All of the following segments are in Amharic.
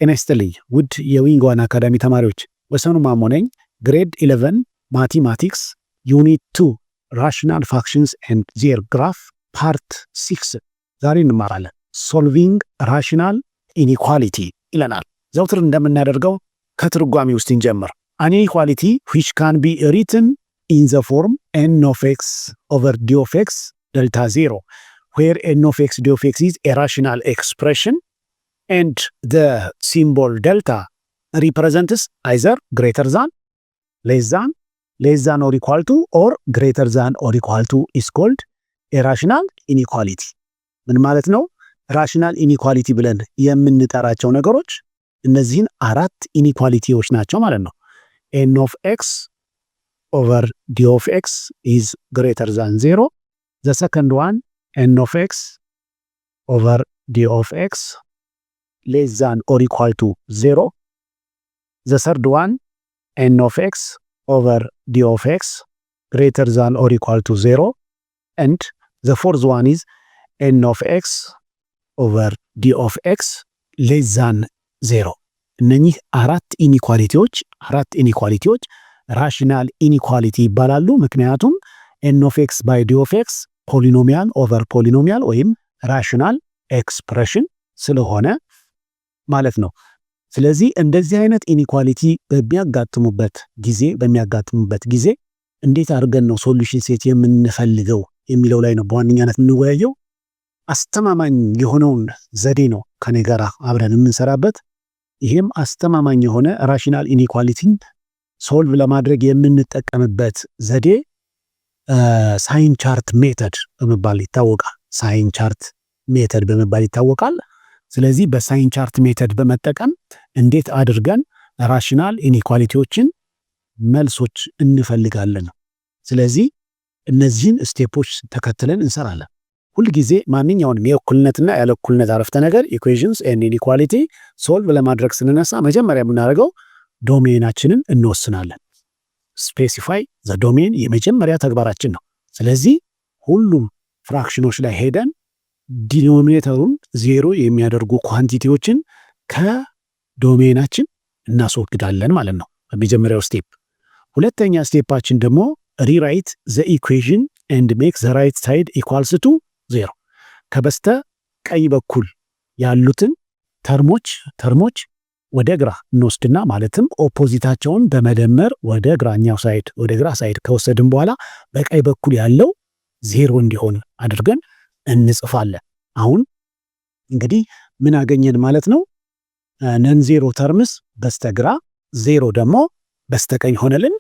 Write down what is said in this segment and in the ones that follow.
ጤና ይስጥልኝ ውድ የዊንግ ዋን አካዳሚ ተማሪዎች፣ ወሰኑ ማሞ ነኝ። ግሬድ 11 ማቴማቲክስ ዩኒት 2 ራሽናል ፋክሽንስ ኤንድ ዜር ግራፍ ፓርት 6 ዛሬ እንማራለን። ሶልቪንግ ራሽናል ኢኒኳሊቲ ይለናል። ዘውትር እንደምናደርገው ከትርጓሜ ውስጥ እንጀምር። አን ኢኒኳሊቲ which can be written in the form n of x over d of x delta 0 where n of x d of x is a rational expression and the symbol delta represents either greater than, less than or equal to, or greater than or equal to is called a rational inequality. ምን ማለት ነው? ራሽናል ኢኒኳሊቲ ብለን የምንጠራቸው ነገሮች እነዚህን አራት ኢኒኳሊቲዎች ናቸው ማለት ነው። n of x over d of x is greater than 0. The second one, n of x over d of x less than or equal to 0. The third one, n of x over d of x greater than or equal to 0. And the fourth one is n of x over d of x less than 0. እነኚህ አራት ኢኒኳሊቲዎች ራሽናል ኢኒኳሊቲ ይባላሉ። ምክንያቱም n of x by d of x ፖሊኖሚያል ኦቨር ፖሊኖሚያል ወይም ራሽናል ኤክስፕሬሽን ስለሆነ ማለት ነው። ስለዚህ እንደዚህ አይነት ኢኒኳሊቲ በሚያጋጥሙበት ጊዜ እንዴት አድርገን ነው ሶሉሽን ሴት የምንፈልገው የሚለው ላይ ነው በዋነኛነት የምንወያየው። አስተማማኝ የሆነውን ዘዴ ነው ከኔ ጋር አብረን የምንሰራበት። ይሄም አስተማማኝ የሆነ ራሽናል ኢኒኳሊቲን ሶልቭ ለማድረግ የምንጠቀምበት ዘዴ ሳይን ቻርት ሜተድ በመባል ይታወቃል። ስለዚህ በሳይን ቻርት ሜተድ በመጠቀም እንዴት አድርገን ራሽናል ኢኒኳሊቲዎችን መልሶች እንፈልጋለን። ስለዚህ እነዚህን ስቴፖች ተከትለን እንሰራለን። ሁልጊዜ ማንኛውንም የእኩልነትና ያለ እኩልነት አረፍተ ነገር ኢኩዌሽንስ ኤንድ ኢኒኳሊቲ ሶልቭ ለማድረግ ስንነሳ መጀመሪያ የምናደርገው ዶሜናችንን እንወስናለን። ስፔሲፋይ ዘ ዶሜን የመጀመሪያ ተግባራችን ነው። ስለዚህ ሁሉም ፍራክሽኖች ላይ ሄደን ዲኖሚኔተሩን ዜሮ የሚያደርጉ ኳንቲቲዎችን ከዶሜናችን እናስወግዳለን ማለት ነው በመጀመሪያው ስቴፕ። ሁለተኛ ስቴፓችን ደግሞ ሪራይት ዘ ኢኩዌሽን ኤንድ ሜክ ዘ ራይት ሳይድ ኢኳልስ ቱ 0። ከበስተ ቀኝ በኩል ያሉትን ተርሞች ወደ ግራ እንወስድና ማለትም ኦፖዚታቸውን በመደመር ወደ ግራ ሳይድ ከወሰድን በኋላ በቀኝ በኩል ያለው 0 እንዲሆን አድርገን እንጽፋለን። አሁን እንግዲህ ምን አገኘን ማለት ነው? ነን ዜሮ ተርምስ በስተግራ 0 ደግሞ በስተቀኝ ሆነልን።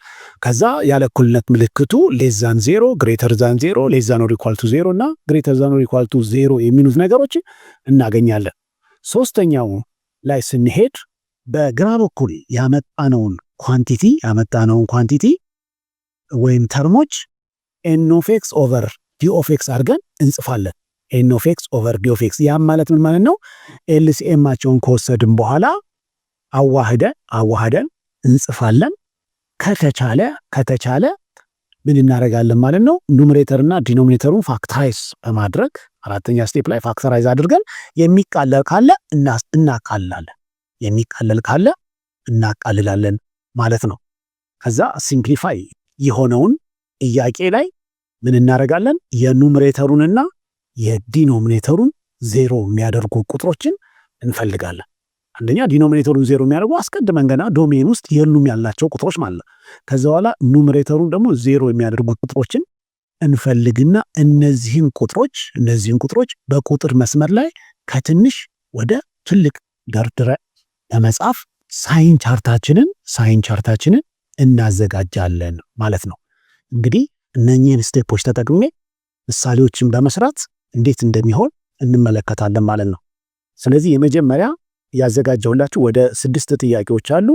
ከዛ ያለ እኩልነት ምልክቱ ሌስ ዛን 0 ግሬተር ዛን 0 ሌስ ዛን ኦር ኢኳል ቱ 0 እና ግሬተር ዛን ኦር ኢኳል ቱ 0 የሚሉት ነገሮች እናገኛለን። ሶስተኛው ላይ ስንሄድ በግራ በኩል ያመጣነውን ኳንቲቲ ወይም ተርሞች n of x over d of x አድርገን እንጽፋለን። n of x over d of x ያም ማለት ምን ማለት ነው? ኤልሲኤማቸውን ከወሰድን በኋላ አዋህደን እንጽፋለን። ከተቻለ ምን እናደርጋለን ማለት ነው? ኑሜሬተርና ዲኖሚኔተሩን ፋክተራይዝ በማድረግ አራተኛ ስቴፕ ላይ ፋክተራይዝ አድርገን የሚቃለል ካለ እናቃልላለን ማለት ነው። ከዛ ሲምፕሊፋይ የሆነውን ጥያቄ ላይ ምን እናደርጋለን? የኑሜሬተሩንና የዲኖሚኔተሩን 0 የሚያደርጉ ቁጥሮችን እንፈልጋለን። አንደኛ ዲኖሚኔተሩን 0 የሚያደርጉ አስቀድመን ገና ዶሜን ውስጥ የሉም ያልናቸው ቁጥሮች ማለት። ከዛ በኋላ ኑሜሬተሩን ደግሞ 0 የሚያደርጉ ቁጥሮችን እንፈልግና እነዚህን ቁጥሮች በቁጥር መስመር ላይ ከትንሽ ወደ ትልቅ ደርድረ ለመጻፍ ሳይን ቻርታችንን እናዘጋጃለን ማለት ነው። እንግዲህ እነኚህን ስቴፖች ተጠቅሜ ምሳሌዎችን በመስራት እንዴት እንደሚሆን እንመለከታለን ማለት ነው። ስለዚህ የመጀመሪያ ያዘጋጀሁላችሁ ወደ 6 ጥያቄዎች አሉ።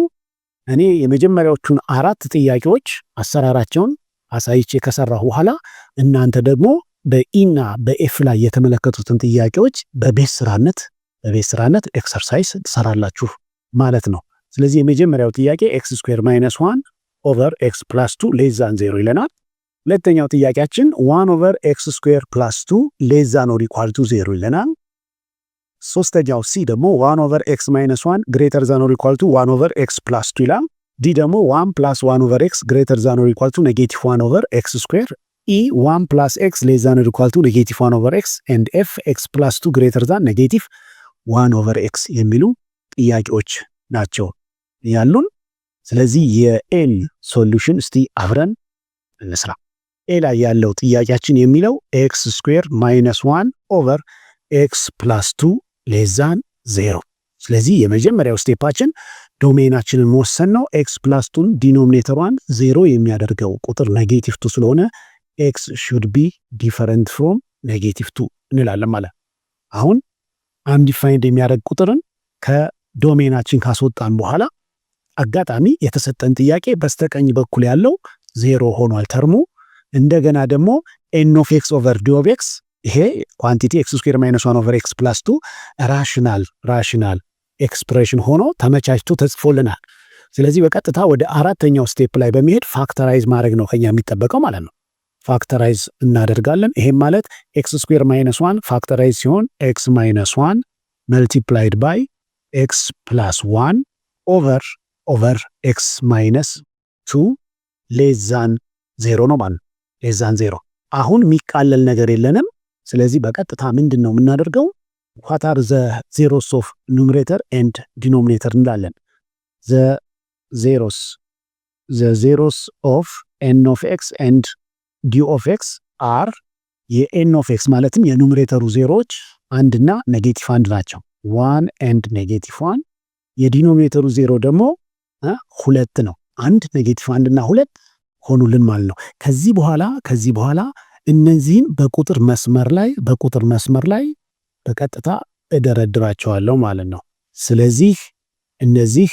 እኔ የመጀመሪያዎቹን 4 ጥያቄዎች አሰራራቸውን አሳይቼ ከሰራሁ በኋላ እናንተ ደግሞ በኢና በኤፍ ላይ የተመለከቱትን ጥያቄዎች በቤት ስራነት ኤክሰርሳይዝ ትሰራላችሁ ማለት ነው። ስለዚህ የመጀመሪያው ጥያቄ x² - 1 over x plus 2 less than 0 ይለናል። ሁለተኛው ጥያቄያችን 1 over x² plus 2 less than or equal to 0 ይለናል። ሶስተኛው ሲ ደግሞ 1 ኦቨር ኤክስ ማይነስ 1 ግሬተር ዛን ኦር ኢኳል ቱ 1 ኦቨር ኤክስ ፕላስ 2 ይላል። ዲ ደግሞ 1 ፕላስ 1 ኦቨር ኤክስ ግሬተር ዛን ኦር ኢኳል ቱ ኔጌቲቭ 1 ኦቨር ኤክስ ስኩዌር። ኢ 1 ፕላስ ኤክስ ሌስ ዛን ኦር ኢኳል ቱ ኔጌቲቭ 1 ኦቨር ኤክስ ኤንድ ኤፍ ኤክስ ፕላስ 2 ግሬተር ዛን ኔጌቲቭ 1 ኦቨር ኤክስ የሚሉ ጥያቄዎች ናቸው ያሉን። ስለዚህ የኤል ሶሉሽን እስቲ አብረን እንስራ። ኤ ላይ ያለው ጥያቄያችን የሚለው ኤክስ ስኩዌር ማይነስ 1 ኦቨር ኤክስ ፕላስ 2 ሌስ ዛን 0። ስለዚህ የመጀመሪያው ስቴፓችን ዶሜናችንን መወሰን ነው። ኤክስ ፕላስ 2 ዲኖሚኔተሯን 0 የሚያደርገው ቁጥር ኔጌቲቭ 2 ስለሆነ ኤክስ ሹድ ቢ ዲፈረንት ፍሮም ኔጌቲቭ 2 እንላለን ማለት። አሁን አንዲፋይንድ የሚያደርግ ቁጥርን ከዶሜናችን ካስወጣን በኋላ አጋጣሚ የተሰጠን ጥያቄ በስተቀኝ በኩል ያለው 0 ሆኗል ተርሙ። እንደገና ደግሞ ኤን ኦፍ ኤክስ ኦቨር ዲ ኦፍ ኤክስ ይሄ ኳንቲቲ ኤክስ ስኩዌር ማይነስ 1 ኦቨር ኤክስ ፕላስ 2 ራሽናል ኤክስፕሬሽን ሆኖ ተመቻችቶ ተጽፎልናል። ስለዚህ በቀጥታ ወደ አራተኛው ስቴፕ ላይ በመሄድ ፋክተራይዝ ማድረግ ነው ከኛ የሚጠበቀው ማለት ነው። ፋክተራይዝ እናደርጋለን። ይሄም ማለት ኤክስ ስኩዌር ማይነስ 1 ፋክተራይዝ ሲሆን ኤክስ ማይነስ 1 መልቲፕላይድ ባይ ኤክስ ፕላስ 1 ኦቨር ኤክስ ማይነስ 2 ሌስ ዛን 0 ነው ማለት ነው። ሌስ ዛን 0 አሁን የሚቃለል ነገር የለንም። ስለዚህ በቀጥታ ምንድን ነው የምናደርገው? what are the zeros of numerator and denominator እንላለን። the zeros of n of x and d of x are የn of x ማለትም የኑሜሬተሩ ዜሮዎች 1 እና ኔጌቲቭ 1 ናቸው። 1 and ኔጌቲቭ 1 የዲኖሚኔተሩ ዜሮ ደግሞ 2 ነው። 1 ኔጌቲቭ 1 እና 2 ሆኑልን ማለት ነው። ከዚህ በኋላ እነዚህን በቁጥር መስመር ላይ በቀጥታ እደረድራቸዋለሁ ማለት ነው። ስለዚህ እነዚህ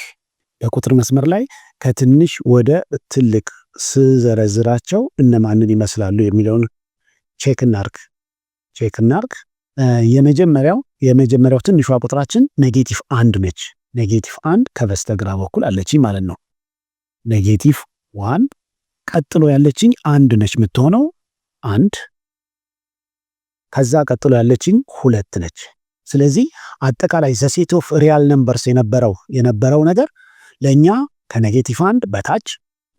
በቁጥር መስመር ላይ ከትንሽ ወደ ትልቅ ስዘረዝራቸው እነማንን ይመስላሉ የሚለውን ቼክ እናርግ። የመጀመሪያው ትንሿ ቁጥራችን ኔጌቲቭ 1 ነች። ኔጌቲቭ 1 ከበስተግራ በኩል አለችኝ ማለት ነው። ኔጌቲቭ 1 ቀጥሎ ያለችኝ 1 ነች የምትሆነው 1። ከዛ ቀጥሎ ያለችኝ 2 ነች። ስለዚህ አጠቃላይ ዘ ሴት ኦፍ ሪያል ነምበርስ የነበረው ነገር ለኛ ከኔጌቲቭ 1 በታች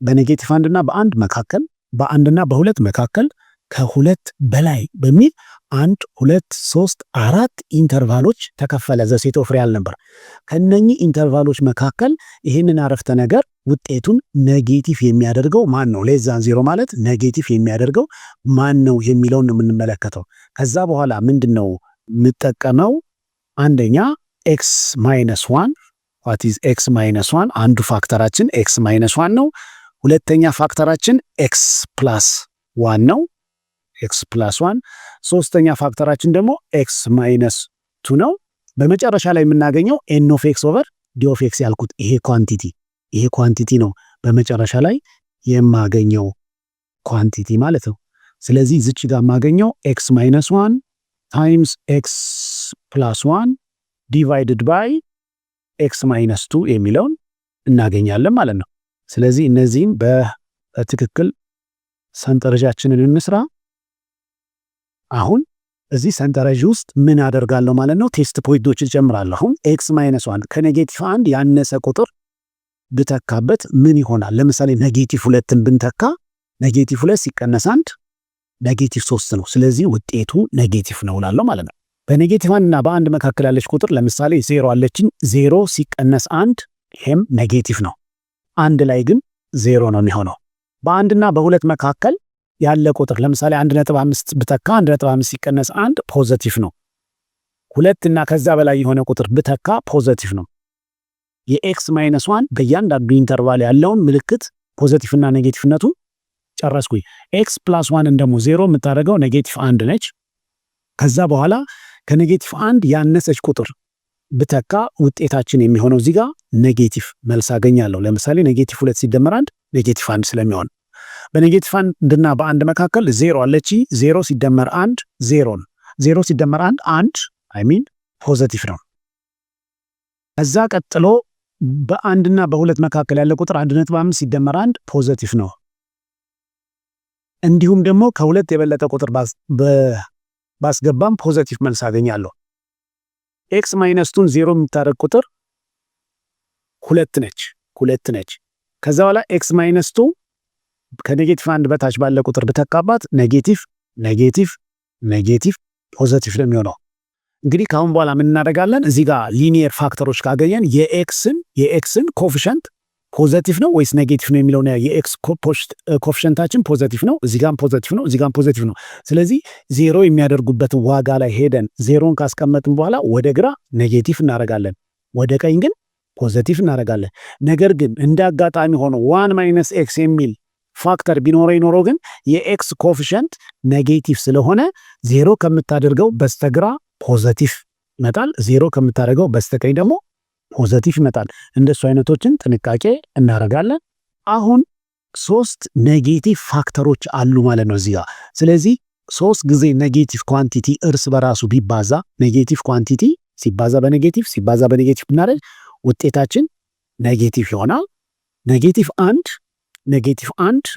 በኔጌቲቭ 1 እና በ1 መካከል በ1 እና በ2 መካከል ከ2 በላይ በሚል 1 2 3 4 ኢንተርቫሎች ተከፈለ ዘ ሴት ኦፍ ሪያል ነምበር። ከነኚህ ኢንተርቫሎች መካከል ይህንን አረፍተ ነገር ውጤቱን ኔጌቲቭ የሚያደርገው ማን ነው? ሌስ ዛን 0 ማለት ኔጌቲቭ የሚያደርገው ማን ነው የሚለውን ነው የምንመለከተው። ከዛ በኋላ ምንድነው የምጠቀመው? አንደኛ ኤክስ ማይነስ 1 what is x minus 1 አንዱ ፋክተራችን x minus 1 ነው። ሁለተኛ ፋክተራችን x plus 1 ነው። x plus 1 ሶስተኛ ፋክተራችን ደግሞ x minus 2 ነው። በመጨረሻ ላይ የምናገኘው n of x over d of x ያልኩት ይሄ ኳንቲቲ ነው በመጨረሻ ላይ የማገኘው ኳንቲቲ ማለት ነው። ስለዚህ እዚች ጋር የማገኘው x minus 1 times x plus 1 divided by x minus 2 የሚለውን እናገኛለን ማለት ነው። ስለዚህ እነዚህም በትክክል ሰንጠረዣችንን እንስራ። አሁን እዚህ ሰንጠረዥ ውስጥ ምን አደርጋለሁ ማለት ነው? ቴስት ፖይንቶችን ጨምራለሁ። አሁን x minus 1 ከኔጌቲቭ 1 ያነሰ ቁጥር ብተካበት ምን ይሆናል? ለምሳሌ ኔጌቲቭ 2ን ብንተካ ኔጌቲቭ 2 ሲቀነስ 1 ኔጌቲቭ 3 ነው። ስለዚህ ውጤቱ ኔጌቲቭ ነው እላለሁ ማለት ነው። በኔጌቲቭ 1 እና በ1 መካከል ያለች ቁጥር ለምሳሌ 0 አለችኝ። 0 ሲቀነስ 1 ይሄም ኔጌቲቭ ነው። 1 ላይ ግን 0 ነው የሚሆነው። በ1 እና በ2 መካከል ያለ ቁጥር ለምሳሌ 1.5 ብተካ 1.5 ሲቀነስ 1 ፖዚቲቭ ነው። 2 እና ከዛ በላይ የሆነ ቁጥር ብተካ ፖዚቲቭ ነው። የኤክስ ማይነስ 1 በእያንዳንዱ ኢንተርቫል ያለውን ምልክት ፖዚቲቭ እና ኔጌቲቭነቱ ጨረስኩኝ። ኤክስ ፕላስ 1 ደግሞ 0 የምታደርገው ኔጌቲቭ 1 ነች። ከዛ በኋላ ከኔጌቲቭ 1 ያነሰች ቁጥር ብተካ ውጤታችን የሚሆነው እዚህ ጋር ኔጌቲቭ መልስ አገኛለሁ። ለምሳሌ ኔጌቲቭ 2 ሲደመር 1 ኔጌቲቭ 1 ስለሚሆን በኔጌቲቭ 1 እና በ1 መካከል 0 አለች። 0 ሲደመር 1 0 ነው። 0 ሲደመር 1 ፖዚቲቭ ነው። ከዛ ቀጥሎ በ1 እና በ2 መካከል ያለ ቁጥር 1.5 ሲደመር 1 ፖዚቲቭ ነው። እንዲሁም ደግሞ ከ2 የበለጠ ቁጥር ባስገባም ፖዚቲቭ መልስ አገኛለሁ። ኤክስ ማይነስቱን 0 የምታደርግ ቁጥር 2 ነች። ከዛ በኋላ ኤክስ ማይነስቱ ከኔጌቲቭ 1 በታች ባለ ቁጥር ብተካባት ኔጌቲቭ ፖዚቲቭ ነው የሚሆነው። እንግዲህ ካሁን በኋላ ምን እናደርጋለን? እዚህ ጋር ሊኒየር ፋክተሮች ካገኘን የኤክስን ኮፊሸንት ፖዚቲቭ ነው ወይስ ኔጌቲቭ ነው የሚለውን የኤክስ ኮፊሸንታችን ፖዚቲቭ ነው፣ እዚህ ጋርም ፖዚቲቭ ነው፣ እዚህ ጋርም ፖዚቲቭ ነው። ስለዚህ 0 የሚያደርጉበት ዋጋ ላይ ሄደን 0ን ካስቀመጥን በኋላ ወደ ግራ ኔጌቲቭ እናደርጋለን፣ ወደ ቀኝ ግን ፖዚቲቭ እናደርጋለን። ነገር ግን እንደ አጋጣሚ ሆኖ 1 - ኤክስ የሚል ፋክተር ቢኖረው ግን የኤክስ ኮፊሸንት ኔጌቲቭ ስለሆነ 0 ከምታደርገው በስተግራ ፖዚቲቭ ይመጣል፣ 0 ከምታደርገው በስተቀኝ ደግሞ ፖዚቲቭ ይመጣል። እንደሱ አይነቶችን ጥንቃቄ እናደርጋለን። አሁን 3 ኔጌቲቭ ፋክተሮች አሉ ማለት ነው እዚህ ጋር። ስለዚህ 3 ጊዜ ኔጌቲቭ ኳንቲቲ እርስ በራሱ ቢባዛ ኔጌቲቭ ኳንቲቲ ሲባዛ በኔጌቲቭ ብናደርግ ውጤታችን ኔጌቲቭ ይሆናል። ኔጌቲቭ 1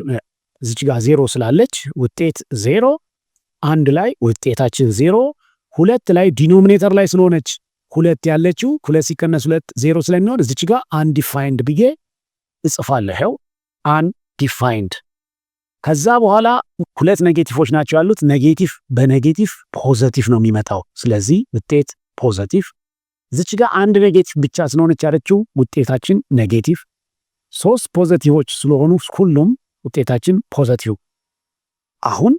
እዚች ጋር 0 ስላለች ውጤት 0፣ 1 ላይ ውጤታችን 0፣ 2 ላይ ዲኖሚኔተር ላይ ስለሆነች 2 ያለችው 2 ሲቀነስ 2 0 ስለሚሆን እዚች ጋር አንዲፋይንድ ብዬ እጽፋለሁ። አንዲፋይንድ። ከዛ በኋላ 2 ኔጌቲቮች ናቸው ያሉት። ኔጌቲቭ በኔጌቲቭ ፖዚቲቭ ነው የሚመጣው። ስለዚህ ውጤት ፖዚቲቭ። እዚች ጋር 1 ኔጌቲቭ ብቻ ስለሆነች ያለችው ውጤታችን ኔጌቲቭ። 3 ፖዚቲቮች ስለሆኑ ሁሉም ውጤታችን ፖዚቲቭ። አሁን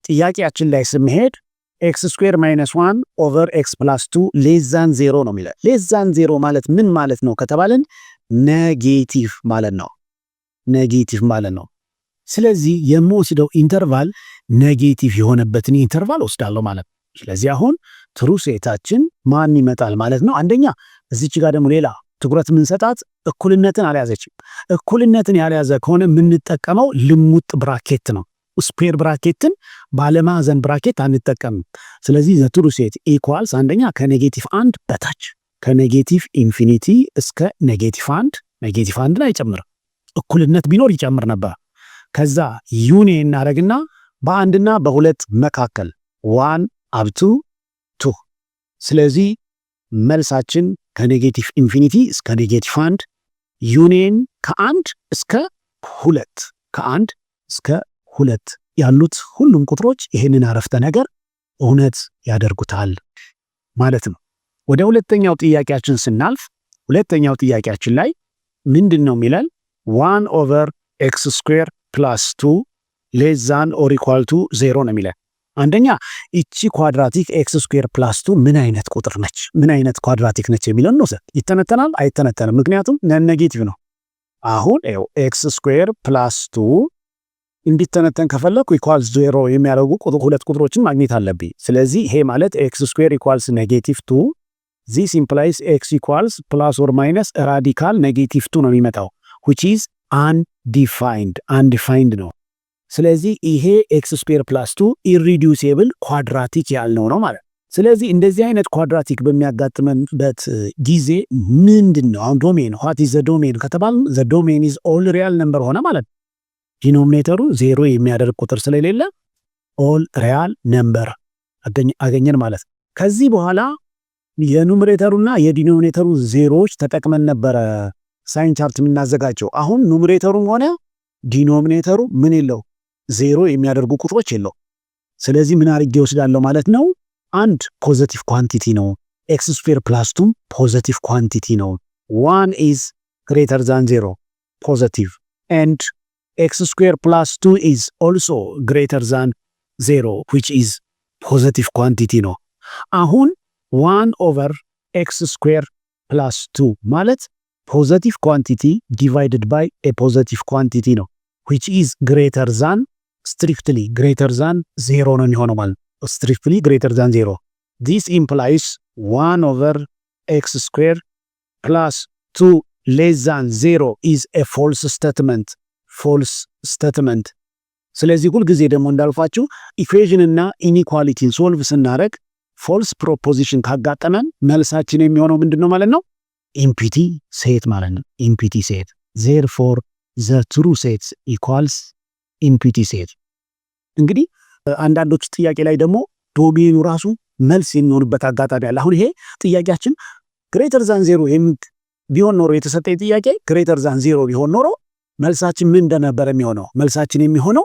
ጥያቄያችን ላይ ስንሄድ x² - 1 ኦቨር x + 2 <0 ነው የሚለው። <0 ማለት ምን ማለት ነው ከተባለን ኔጌቲቭ ማለት ነው። ስለዚህ የምወስደው ኢንተርቫል ኔጌቲቭ የሆነበትን ኢንተርቫል ወስዳለሁ ማለት ነው። ስለዚህ አሁን ትሩ ሴታችን ማን ይመጣል ማለት ነው? አንደኛ እዚች ጋር ደግሞ ሌላ ትኩረት የምንሰጣት እኩልነትን አልያዘችም። እኩልነትን ያልያዘ ከሆነ የምንጠቀመው ልሙጥ ብራኬት ነው። ስኩዌር ብራኬትን ባለማዕዘን ብራኬት አንጠቀምም። ስለዚህ ዘ ትሩ ሴት ኢኳልስ አንደኛ ከኔጌቲቭ 1 በታች ከኔጌቲቭ ኢንፊኒቲ እስከ ኔጌቲቭ 1 አይጨምርም። እኩልነት ቢኖር ይጨምር ነበር። ከዛ ዩኒየን እናደርግና በአንድና በሁለት መካከል 1 up to 2። ስለዚህ መልሳችን ከኔጌቲቭ ኢንፊኒቲ እስከ ኔጌቲቭ 1 ዩኒየን ከ1 እስከ 2 ያሉት ሁሉም ቁጥሮች ይህንን አረፍተ ነገር እውነት ያደርጉታል ማለት ነው። ወደ ሁለተኛው ጥያቄያችን ስናልፍ ሁለተኛው ጥያቄያችን ላይ ምንድን ነው የሚለን? 1 ኦቨር ኤክስ ስኩዌር ፕላስ 2 ሌስ ዛን ኦር ኢኳል ቱ 0 ነው የሚለን። አንደኛ እቺ ኳድራቲክ ኤክስ ስኩዌር ፕላስ 2 ምን አይነት ቁጥር ነች? ምን አይነት ኳድራቲክ ነች የሚለውን ነው። ይተነተናል አይተነተንም? ምክንያቱም ኔጌቲቭ ነው። አሁን ኤክስ ስኩዌር ፕላስ 2 እንዲተነተን ከፈለኩ ኢኳልስ 0 የሚያደርጉ ሁለት ቁጥሮችን ማግኘት አለብኝ። ስለዚህ ይሄ ማለት ኤክስ ስኩዌር ኢኳልስ ኔጌቲቭ 2 ዚስ ኢምፕላይስ ኤክስ ኢኳልስ ፕላስ ኦር ማይነስ ራዲካል ኔጌቲቭ 2 ነው የሚመጣው which is undefined ነው። ስለዚህ ይሄ ኤክስ ስኩዌር ፕላስ 2 ኢሪዲዩሲብል ኳድራቲክ ያልነው ነው ማለት። ስለዚህ እንደዚህ አይነት ኳድራቲክ በሚያጋጥመንበት ጊዜ ምንድነው አሁን ዶሜን what is the domain ከተባለ the domain is all real number ሆነ ማለት። ዲኖሚኔተሩ 0 የሚያደርግ ቁጥር ስለሌለ ኦል ሪያል ነምበር አገኘን ማለት። ከዚህ በኋላ የኑሜሬተሩና የዲኖሚኔተሩ ዜሮዎች ተጠቅመን ነበረ ሳይን ቻርት የምናዘጋጀው። አሁን ኑሜሬተሩም ሆነ ዲኖሚኔተሩ ምን የለው 0 የሚያደርጉ ቁጥሮች የለው። ስለዚህ ምን አድርጌ ወስዳለሁ ማለት ነው? አንድ ፖዚቲቭ ኳንቲቲ ነው። ኤክስ ስኩዌር ፕላስ 2 ፖዚቲቭ ኳንቲቲ ነው። 1 is greater than 0 ፖዚቲቭ and x square plus 2 is also greater than 0 which is positive quantity ነው። አሁን 1 over x square plus 2 ማለት positive quantity divided by a positive quantity ነው which is greater than strictly greater than 0 ነው የሚሆነው ማለት strictly greater than 0. This implies 1 over x square plus 2 less than 0 is a false statement. ስለዚህ ሁል ጊዜ ደግሞ እንዳልፋችሁ ኢኩዌሽን እና ኢኒኳሊቲን ሶልቭ ስናደርግ ፎልስ ፕሮፖዚሽን ካጋጠመን መልሳችን የሚሆነው ምንድነው ማለት ነው? ኢምፒቲ ሴት ማለት ነው። ኢምፒቲ ሴት therefore the true set equals ኢምፒቲ ሴት። እንግዲህ አንዳንዶች ጥያቄ ላይ ደግሞ ዶሜኑ ራሱ መልስ የሚሆንበት አጋጣሚ አለ። አሁን ይሄ ጥያቄያችን ግሬተር ዛን 0 ቢሆን ኖሮ የተሰጠኝ ጥያቄ ግሬተር ዛን 0 ቢሆን ኖሮ መልሳችን ምን እንደነበረ የሚሆነው መልሳችን የሚሆነው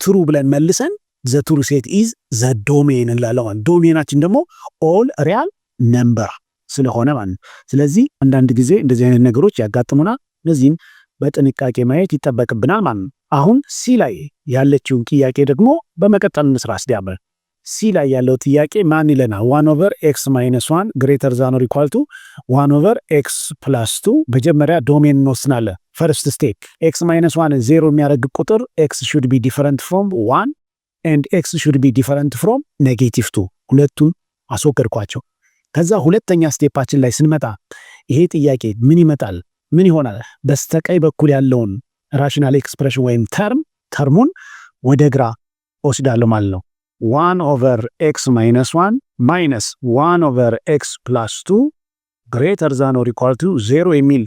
ትሩ ብለን መልሰን ዘ ትሩ ሴት ኢዝ ዘ ዶሜን እንላለን። ዶሜናችን ደግሞ ኦል ሪያል ነምበር ስለሆነ ማለት ነው። ስለዚህ አንዳንድ ጊዜ እንደዚህ አይነት ነገሮች ያጋጥሙናል። እነዚህም በጥንቃቄ ማየት ይጠበቅብናል ማለት ነው። አሁን ሲ ላይ ያለችውን ጥያቄ ደግሞ በመቀጠል እንስራ እስዲያመር ሲ ላይ ያለው ጥያቄ ማን ይለናል? 1/x - 1 ግሬተር ዛን ኦር ኢኳል ቱ 1/x + 2 መጀመሪያ ዶሜን እንወስናለን። ፈርስት ስቴፕ x - 1 0 የሚያደርግ ቁጥር x should be different from 1 and x should be different from -2 ሁለቱን አስወገድኳቸው። ከዛ ሁለተኛ ስቴፓችን ላይ ስንመጣ ይሄ ጥያቄ ምን ይመጣል? ምን ይሆናል? በስተቀኝ በኩል ያለውን ራሽናል ኤክስፕሬሽን ወይም ተርሙን ወደ ግራ ወስዳለሁ ማለት ነው። 1/x - 1 minus 1/x + 2 greater than or equal to 0 የሚል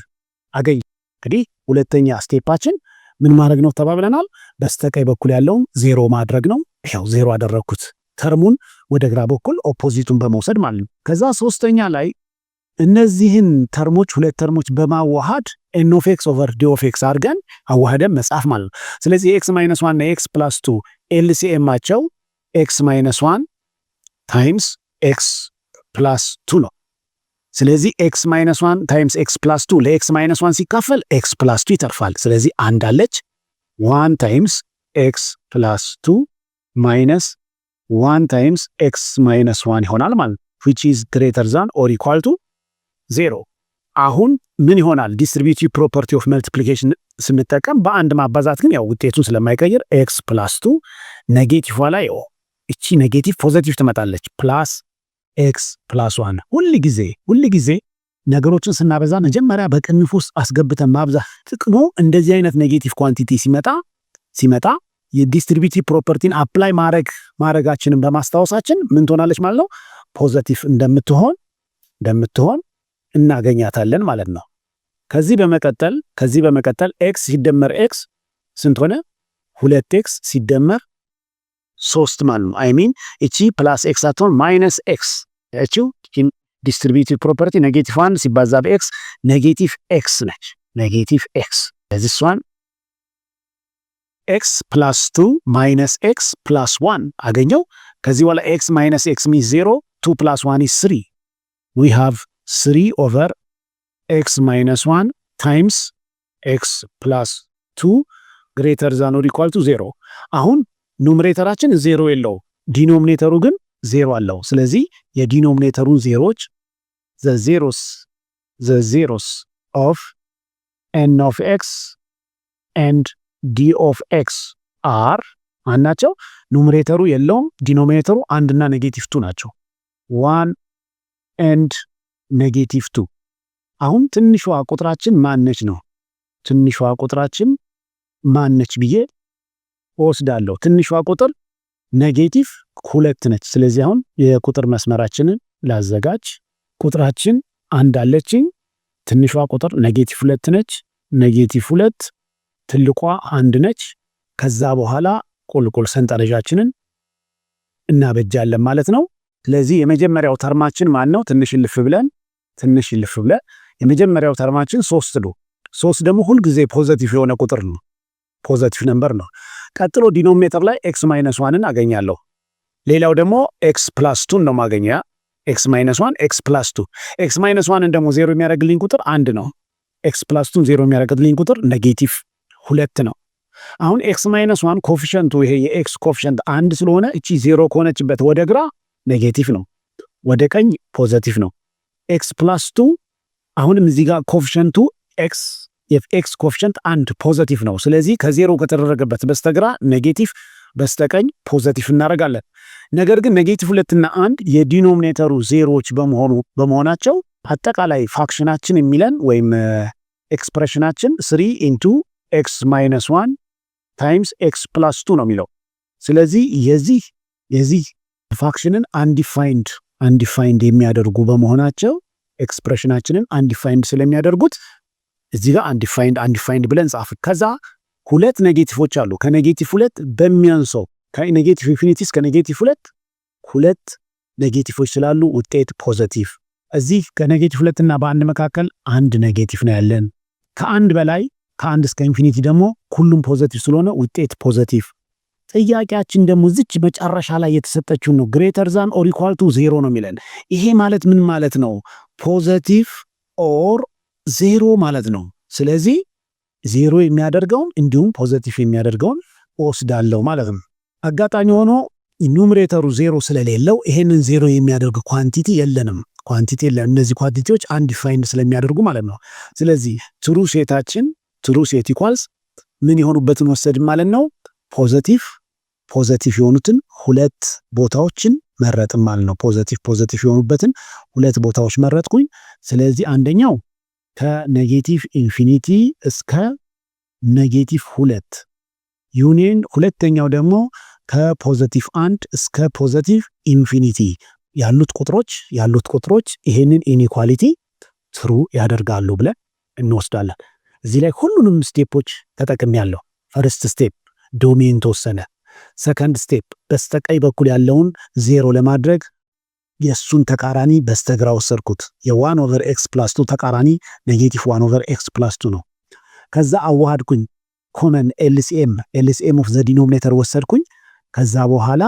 አገኝ። እንግዲህ ሁለተኛ ስቴፓችን ምን ማድረግ ነው ተባብለናል? በስተቀኝ በኩል ያለውን 0 ማድረግ ነው። ያው 0 አደረኩት። ተርሙን ወደ ግራ በኩል ኦፖዚቱን በመውሰድ ማለት ነው። ከዛ ሶስተኛ ላይ እነዚህን ተርሞች ሁለት ተርሞች በማዋሃድ n of x over d of x አድርገን አዋሃደን መጻፍ ማለት ነው። ስለዚህ x - 1 እና x + 2 LCM-አቸው x - 1 ታይምስ x + 2 ነው። ስለዚህ x - 1 ታይምስ x + 2 ለx - 1 ሲካፈል x + 2 ይተርፋል። ስለዚህ አንድ አለች 1 ታይምስ x + 2 ማይነስ 1 ታይምስ x - 1 ይሆናል ማለት ነው። which is greater than or equal to 0። አሁን ምን ይሆናል? ዲስትሪቢዩቲቭ ፕሮፐርቲ ኦፍ መልቲፕሊኬሽን ስንጠቀም በአንድ ማባዛት ግን ያው ውጤቱን ስለማይቀይር x + 2 ኔጌቲቭ ላይ እቺ ኔጌቲቭ ፖዚቲቭ ትመጣለች ፕላስ x + 1። ሁል ጊዜ ነገሮችን ስናበዛ መጀመሪያ በቅንፍ ውስጥ አስገብተን ማብዛት ጥቅሙ እንደዚህ አይነት ኔጌቲቭ ኳንቲቲ ሲመጣ የዲስትሪቢዩቲቭ ፕሮፐርቲን አፕላይ ማድረጋችንን በማስታወሳችን ምን ትሆናለች ማለት ነው? ፖዚቲቭ እንደምትሆን እናገኛታለን ማለት ነው። ከዚህ በመቀጠል x ሲደመር x ስንት ሆነ? 2x ሲደመር 3 ማለት ነው። አይ ሚን እቺ ፕላስ x አትሆን ማይነስ x። እቺው ዲስትሪቢዩቲቭ ፕሮፐርቲ ኔጌቲቭ 1 ሲባዛ በx ኔጌቲቭ x ነች። ኔጌቲቭ x ለዚህ እሷን x + 2 ማይነስ x + 1 አገኘው። ከዚህ በኋላ x ማይነስ x means 0 2 + 1 is 3 we have 3 over x minus 1 times x plus 2 greater than or equal to 0። አሁን ኑሜሬተራችን 0 የለው፣ ዲኖሚኔተሩ ግን 0 አለው። ስለዚህ የዲኖሚኔተሩን ዜሮች the zeros of n of x and d of x are አናቸው። ኑሜሬተሩ የለውም፣ ዲኖሚኔተሩ 1 እና -2 ናቸው። 1 and -2። አሁን ትንሿ ቁጥራችን ማነች ነው? ትንሿ ቁጥራችን ማነች ብዬ ወስዳለሁ። ትንሿ ቁጥር -2 ነች። ስለዚህ አሁን የቁጥር መስመራችንን ላዘጋጅ። ቁጥራችን አንድ አለችኝ። ትንሿ ቁጥር -2 ነች። -2 ትልቋ 1 ነች። ከዛ በኋላ ቁልቁል ሰንጠረዣችንን እናበጃለን ማለት ነው። ስለዚህ የመጀመሪያው ተርማችን ማን ነው? ትንሽ ልፍ ብለን የመጀመሪያው ተርማችን 3 ነው። 3 ደግሞ ሁል ጊዜ ፖዚቲቭ የሆነ ቁጥር ነው፣ ፖዚቲቭ ነምበር ነው። ቀጥሎ ዲኖሚኔተር ላይ x - 1 አገኛለሁ። ሌላው ደግሞ x + 2 ነው ማገኛ። x - 1 x + 2 x - 1 ደግሞ 0 የሚያደርግልኝ ቁጥር 1 ነው። x + 2 0 የሚያደርግልኝ ቁጥር -2 ነው። አሁን x - 1 ኮፊሸንቱ ይሄ የx ኮፊሸንት 1 ስለሆነ እቺ 0 ከሆነችበት ወደ ግራ ኔጌቲቭ ነው፣ ወደ ቀኝ ፖዚቲቭ ነው። x + 2 አሁንም እዚህ ጋር ኮፊሸንቱ x ኮፊሸንት 1 ፖዚቲቭ ነው። ስለዚህ ከዜሮ ከተደረገበት በስተግራ ኔጌቲቭ፣ በስተቀኝ ፖዚቲቭ እናደርጋለን። ነገር ግን -2 እና 1 የዲኖሚኔተሩ ዜሮዎች በመሆናቸው አጠቃላይ ፋክሽናችን የሚለን ወይም ኤክስፕሬሽናችን 3 into x - 1 times x + 2 ነው የሚለው። ስለዚህ የዚህ ፋክሽንን አንዲፋይንድ የሚያደርጉ በመሆናቸው ኤክስፕሬሽናችንን አንዲፋይንድ ስለሚያደርጉት እዚህ ጋር አንዲፋይንድ ብለን ጻፍ። ከዛ ሁለት ኔጌቲቮች አሉ። ከኔጌቲቭ 2 በሚያንሰው ከኔጌቲቭ ኢንፊኒቲ እስከ -2 ሁለት ኔጌቲቮች ስላሉ ውጤት ፖዘቲቭ። እዚህ ከኔጌቲቭ 2 እና በአንድ መካከል አንድ ኔጌቲቭ ነው ያለን። ከአንድ በላይ ከአንድ እስከ ኢንፊኒቲ ደግሞ ሁሉም ፖዘቲቭ ስለሆነ ውጤት ፖዘቲቭ። ጥያቄያችን ደግሞ እዚች መጨረሻ ላይ የተሰጠችው ነው ግሬተር ዛን ኦር ኢኳል ቱ 0 ነው የሚለን። ይሄ ማለት ምን ማለት ነው? ፖዘቲቭ ኦር 0 ማለት ነው። ስለዚህ 0 የሚያደርገውን እንዲሁም ፖዘቲቭ የሚያደርገውን ወስዳለው ማለት ነው። አጋጣሚ ሆኖ ኑሜሬተሩ 0 ስለሌለው ይሄንን 0 የሚያደርግ ኳንቲቲ የለንም። ኳንቲቲ የለም። እነዚህ ኳንቲቲዎች አንዲፋይንድ ስለሚያደርጉ ማለት ነው። ስለዚህ ትሩ ሴታችን ትሩ ሴት ኢኳልስ ምን የሆኑበትን ወሰድን ማለት ነው? ፖዘቲቭ የሆኑትን ሁለት ቦታዎችን መረጥን ማለት ነው። ፖዘቲቭ የሆኑበትን ሁለት ቦታዎች መረጥኩኝ። ስለዚህ አንደኛው ከኔጌቲቭ ኢንፊኒቲ እስከ ኔጌቲቭ 2 ዩኒየን፣ ሁለተኛው ደግሞ ከፖዘቲቭ 1 እስከ ፖዘቲቭ ኢንፊኒቲ ያሉት ቁጥሮች ይሄንን ኢኒኳሊቲ ትሩ ያደርጋሉ ብለን እንወስዳለን። እዚህ ላይ ሁሉንም ስቴፖች ተጠቅሜያለሁ። ፈርስት ስቴፕ ዶሜን ተወሰነ። ሰከንድ ስቴፕ በስተቀኝ በኩል ያለውን 0 ለማድረግ የሱን ተቃራኒ በስተግራ ወሰድኩት። የ1 ኦቨር ኤክስ ፕላስ 2 ተቃራኒ ኔጌቲቭ 1 ኦቨር ኤክስ ፕላስ 2 ነው። ከዛ አዋሃድኩኝ ኮመን ኤልሲኤም ኦፍ ዘ ዲኖሚኔተር ወሰድኩኝ። ከዛ በኋላ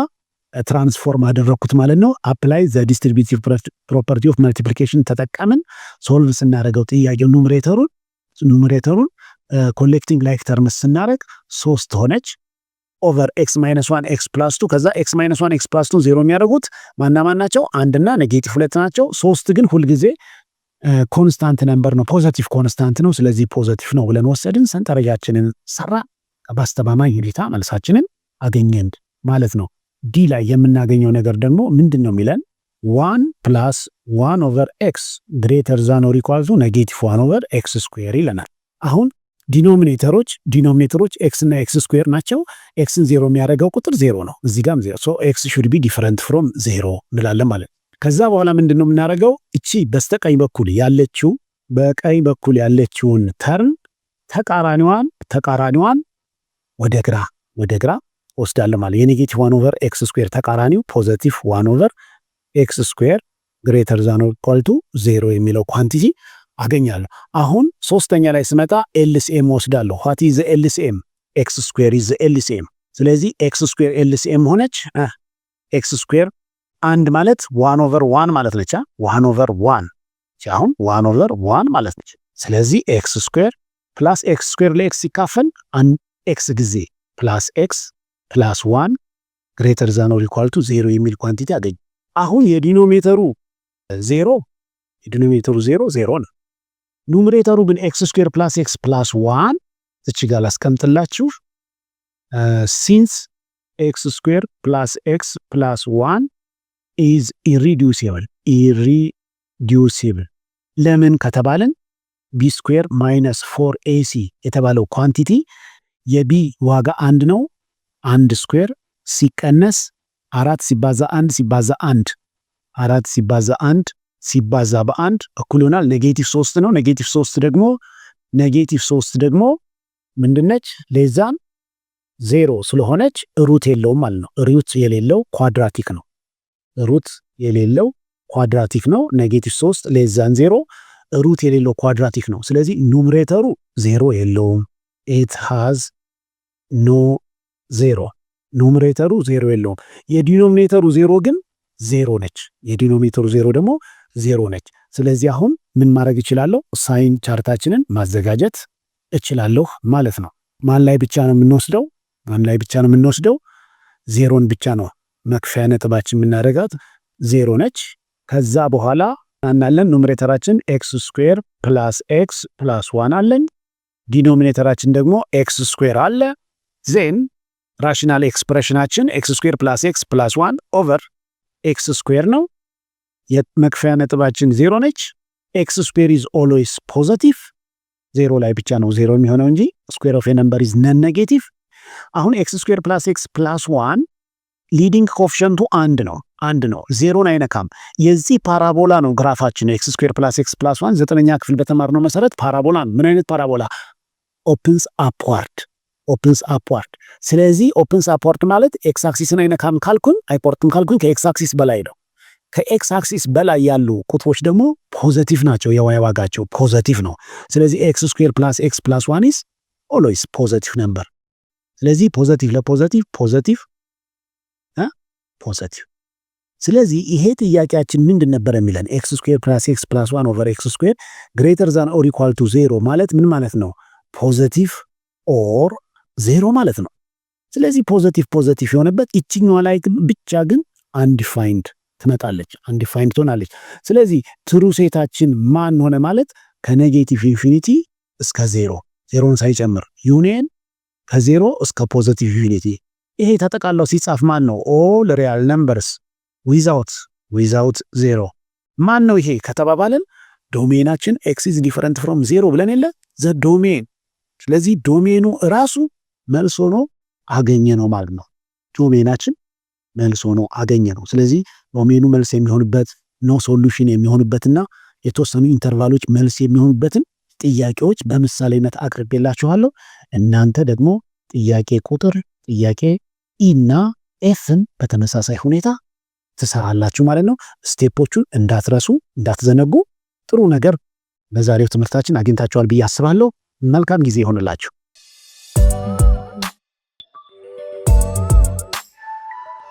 ትራንስፎርም አደረኩት ማለት ነው። አፕላይ ዘ ዲስትሪቢዩቲቭ ፕሮፐርቲ ኦፍ መልቲፕሊኬሽን ተጠቀምን። ሶልቭ ስናደርገው ጥያቄው ኑሜሬተሩን ኮሌክቲንግ ላይክ ተርምስ ስናደርግ 3 ሆነች ኦቨር ኤክስ ማይነስ 1 ኤክስ ፕላስ 2። ከዛ ኤክስ ማይነስ 1 ኤክስ ፕላስ 2 0 የሚያደርጉት ማን ናቸው? 1 እና ኔጌቲቭ 2 ናቸው። 3 ግን ሁልጊዜ ኮንስታንት ነምበር ነው፣ ፖዘቲቭ ኮንስታንት ነው። ስለዚህ ፖዘቲቭ ነው ብለን ወሰድን። ሰንጠረጃችንን ሰራ፣ በአስተማማኝ ሁኔታ መልሳችንን አገኘን ማለት ነው። ዲ ላይ የምናገኘው ነገር ደግሞ ምንድን ነው የሚለን? 1 ፕላስ 1 ኦቨር ኤክስ ግሬተር ዛን ኦር ኢኳል ቱ ኔጌቲቭ 1 ኦቨር ኤክስ ስኩዌር ይለናል። አሁን ዲኖሚኔተሮች ኤክስ እና ኤክስ ስኩዌር ናቸው። ኤክስን 0 የሚያደርገው ቁጥር 0 ነው። እዚህ ጋም 0 ሶ ኤክስ ሹድ ቢ ዲፈረንት ፍሮም 0 እንላለን ማለት ነው። ከዛ በኋላ ምንድን ነው የምናደርገው? እቺ በስተቀኝ በኩል ያለችውን ተርን ተቃራኒዋን ወደ ግራ ወስዳለን ማለት የኔጌቲቭ 1 ኦቨር ኤክስ ስኩዌር ተቃራኒው ፖዘቲቭ 1 ኦቨር ኤክስ ስኩዌር ግሬተር ዛን ኦር ኢኳል ቱ 0 የሚለው ኳንቲቲ አገኛለሁ። አሁን ሶስተኛ ላይ ስመጣ ኤልሲኤም ወስዳለሁ። ዋት ኢዝ ኤልሲኤም? ኤክስ ስኩዌር ኢዝ ኤልሲኤም። ስለዚህ ኤክስ ስኩዌር ኤልሲኤም ሆነች። ኤክስ ስኩዌር አንድ ማለት 1 ኦቨር 1 ማለት ነች። 1 ኦቨር 1 አሁን 1 ኦቨር 1 ማለት ነች። ስለዚህ ኤክስ ስኩዌር ፕላስ ኤክስ ስኩዌር ለኤክስ ሲካፈል ኤክስ ጊዜ ፕላስ ኤክስ ፕላስ 1 ግሬተር ዛን ኦር ኢኳል ቱ 0 የሚል ኳንቲቲ አገኝ። አሁን የዲኖሚኔተሩ 0 ነው። ኑሜሬተሩ ግን ኤክስ ስኩዌር ፕላስ ኤክስ ፕላስ 1 እቺ ጋር ላስቀምጥላችሁ። ሲንስ ኤክስ ስኩዌር ፕላስ ኤክስ ፕላስ 1 ኢዝ ኢሪዲዩሲብል ለምን ከተባልን ቢ ስኩዌር ማይነስ 4ኤሲ የተባለው ኳንቲቲ የቢ ዋጋ 1 ነው። 1 ስኩዌር ሲቀነስ 4 ሲባዛ 1 ሲባዛ 1 4 ሲባዛ 1 ሲባዛ በ1 እኩል ይሆናል ኔጌቲቭ 3 ነው። ኔጌቲቭ 3 ደግሞ ምንድነች? ሌዛን 0 ስለሆነች ሩት የለውም ማለት ነው። ሩት የሌለው ኳድራቲክ ነው። ኔጌቲቭ 3 ሌዛን 0 ሩት የሌለው ኳድራቲክ ነው። ስለዚህ ኑሜሬተሩ 0 የለውም። ኢት ሃዝ ኖ 0። ኑሜሬተሩ 0 የለውም። የዲኖሚኔተሩ 0 ግን 0 ነች። የዲኖሚኔተሩ 0 ደግሞ 0 ነች። ስለዚህ አሁን ምን ማድረግ እችላለሁ? ሳይን ቻርታችንን ማዘጋጀት እችላለሁ ማለት ነው። ማን ላይ ብቻ ነው የምንወስደው? 0ን ብቻ ነው መክፈያ ነጥባችን የምናደርጋት 0 ነች። ከዛ በኋላ እናለን ኑሜሬተራችን ኤክስ ስኩዌር ፕላስ ኤክስ ፕላስ 1 አለኝ። ዲኖሚኔተራችን ደግሞ ኤክስ ስኩዌር አለ። ዜን ራሽናል ኤክስፕሬሽናችን ኤክስ ስኩዌር ፕላስ ኤክስ ፕላስ 1 ኦቨር ኤክስ ስኩዌር ነው። የመክፈያ ነጥባችን 0 ነች። ኤክስ ስኩዌር ኢዝ ኦልዌይስ ፖዘቲቭ። 0 ላይ ብቻ ነው 0 የሚሆነው እንጂ ስኩዌር ኦፍ ኤ ነምበር ኢዝ ነን ኔጌቲቭ። አሁን ኤክስ ስኩዌር ፕላስ ኤክስ ፕላስ 1 ሊዲንግ ኮኤፊሺየንቱ 1 ነው። 0ን አይነካም። የዚህ ፓራቦላ ነው ግራፋችን። ኤክስ ስኩዌር ፕላስ ኤክስ ፕላስ 1 9ኛ ክፍል በተማርነው መሰረት ፓራቦላ። ምን አይነት ፓራቦላ? ኦፕንስ አፕዋርድ። ስለዚህ ኦፕንስ አፕዋርድ ማለት ኤክስ አክሲስን አይነካም ካልኩኝ አይፖርትም ካልኩኝ ከኤክስ አክሲስ በላይ ነው። ከኤክስ አክሲስ በላይ ያሉ ቁጥሮች ደግሞ ፖዘቲቭ ናቸው። የዋይ ዋጋቸው ፖዘቲቭ ነው። ስለዚህ ኤክስ ስኩዌር ፕላስ ኤክስ ፕላስ ዋን ኢዝ ኦልዌይስ ፖዘቲቭ ነምበር። ስለዚህ ፖዘቲቭ ለፖዘቲቭ ፖዘቲቭ ፖዘቲቭ። ስለዚህ ይሄ ጥያቄያችን ምንድን ነበር የሚለን? ኤክስ ስኩዌር ፕላስ ኤክስ ፕላስ ዋን ኦቨር ኤክስ ስኩዌር ግሬተር ዛን ኦር ኢኳል ቱ ዜሮ ማለት ምን ማለት ነው? ፖዘቲቭ ኦር ዜሮ ማለት ነው። ስለዚህ ፖዘቲቭ ፖዘቲቭ የሆነበት ይችኛዋ ላይ ብቻ ግን አንዲፋይንድ ትመጣለች፣ አንዲፋይንድ ትሆናለች። ስለዚህ ትሩ ሴታችን ማን ሆነ ማለት ከኔጌቲቭ ኢንፊኒቲ እስከ ዜሮ ዜሮን ሳይጨምር ዩኒየን ከዜሮ እስከ ፖዘቲቭ ኢንፊኒቲ። ይሄ ተጠቃላው ሲጻፍ ማን ነው? ኦል ሪያል ነምበርስ ዊዛውት ዜሮ። ማን ነው ይሄ ከተባባለን ዶሜናችን ኤክስ ኢዝ ዲፈረንት ፍሮም ዜሮ ብለን የለ ዘ ዶሜን። ስለዚህ ዶሜኑ ራሱ መልስ ሆኖ አገኘ ነው ማለት ነው። ዶሜናችን መልስ ሆኖ አገኘ ነው። ስለዚህ ዶሜኑ መልስ የሚሆንበት ኖ ሶሉሽን የሚሆንበትና የተወሰኑ ኢንተርቫሎች መልስ የሚሆኑበትን ጥያቄዎች በምሳሌነት አቅርቤላችኋለሁ። እናንተ ደግሞ ጥያቄ ቁጥር ጥያቄ ኢና ኤፍን በተመሳሳይ ሁኔታ ትሰራላችሁ ማለት ነው። ስቴፖቹን እንዳትረሱ እንዳትዘነጉ። ጥሩ ነገር በዛሬው ትምህርታችን አግኝታችኋል ብዬ አስባለሁ። መልካም ጊዜ ይሆንላችሁ።